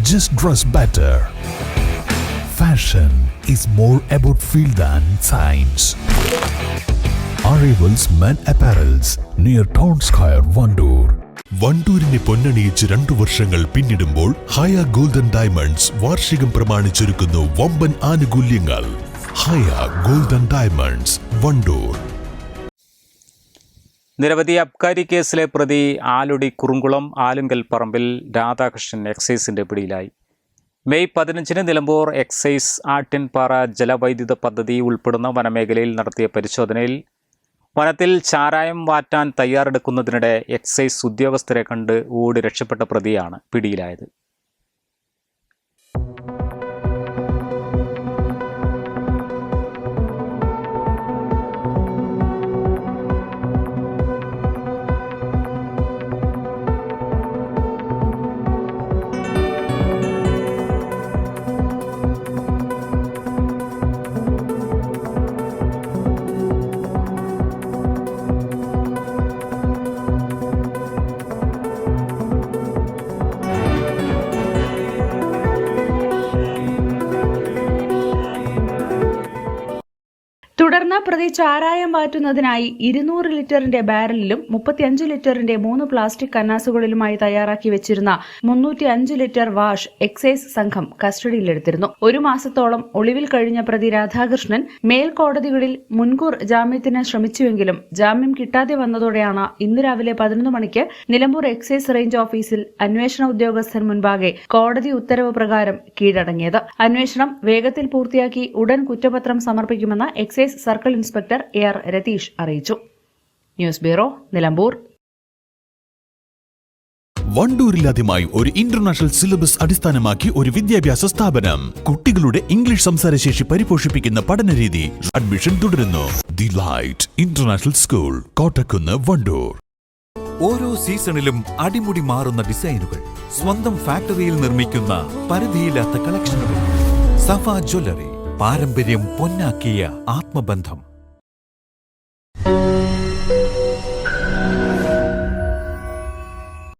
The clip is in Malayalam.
Just dress better. Fashion is more about feel than science. Arrivals Men Apparels near Town Square, Vandoor. വണ്ടൂരിനെ പൊന്നണിയിച്ച് 2 വർഷങ്ങൾ പിന്നിടുമ്പോൾ ഹയ ഗോൾഡൻ ഡയമണ്ട്സ് വാർഷികം പ്രമാണിച്ചൊരുക്കുന്നു വമ്പൻ ആനുകൂല്യങ്ങൾ. ഹയ ഗോൾഡൻ ഡയമണ്ട്സ്, വണ്ടൂർ. നിരവധി അബ്കാരി കേസിലെ പ്രതി ആലുടി കുറുങ്കുളം ആലുങ്കൽ പറമ്പിൽ രാധാകൃഷ്ണൻ എക്സൈസിന്റെ പിടിയിലായി. മെയ് 15 നിലമ്പൂർ എക്സൈസ് ആട്ടിൻപാറ ജലവൈദ്യുത പദ്ധതി ഉൾപ്പെടുന്ന വനമേഖലയിൽ നടത്തിയ പരിശോധനയിൽ വനത്തിൽ ചാരായം വാറ്റാൻ തയ്യാറെടുക്കുന്നതിനിടെ എക്സൈസ് ഉദ്യോഗസ്ഥരെ കണ്ട് ഓടി രക്ഷപ്പെട്ട പ്രതിയാണ് പിടിയിലായത്. തുടർന്ന് പ്രതി ചാരായം വാറ്റുന്നതിനായി 200 ലിറ്ററിന്റെ ബാരലിലും 35 ലിറ്ററിന്റെ 3 പ്ലാസ്റ്റിക് കന്നാസുകളിലുമായി തയ്യാറാക്കി വെച്ചിരുന്ന 305 ലിറ്റർ വാഷ് എക്സൈസ് സംഘം കസ്റ്റഡിയിലെടുത്തിരുന്നു. 1 മാസത്തോളം ഒളിവിൽ കഴിഞ്ഞ പ്രതി രാധാകൃഷ്ണൻ മേൽക്കോടതികളിൽ മുൻകൂർ ജാമ്യത്തിന് ശ്രമിച്ചുവെങ്കിലും ജാമ്യം കിട്ടാതെ വന്നതോടെയാണ് ഇന്ന് രാവിലെ 11 മണിക്ക് നിലമ്പൂർ എക്സൈസ് റേഞ്ച് ഓഫീസിൽ അന്വേഷണ ഉദ്യോഗസ്ഥർ മുൻപാകെ കോടതി ഉത്തരവ് പ്രകാരം കീഴടങ്ങിയത്. അന്വേഷണം വേഗത്തിൽ പൂർത്തിയാക്കി ഉടൻ കുറ്റപത്രം സമർപ്പിക്കുമെന്ന് excise circle inspector AR Ratheesh അറിയിച്ചു. News bureau, Nilambur. വണ്ടൂരിലാദ്യമായി ഒരു ഇന്റർനാഷണൽ സിലബസ് അടിസ്ഥാനമാക്കി ഒരു വിദ്യാഭ്യാസ സ്ഥാപനം. കുട്ടികളുടെ ഇംഗ്ലീഷ് സംസാരശേഷി പരിപോഷിപ്പിക്കുന്ന പഠനരീതി. അഡ്മിഷൻ തുടരുന്നു. The light international school, Kottakkunnu, Wandoor. ഓരോ സീസണിലും അടിമുടി മാറുന്ന ഡിസൈനുകൾ, സ്വന്തം ഫാക്ടറിയിൽ നിർമ്മിക്കുന്ന പരിധിയില്ലാത്ത കളക്ഷനുകൾ. സഫ ജ്വല്ലറി, പാരമ്പര്യം പൊന്നാക്കിയ ആത്മബന്ധം.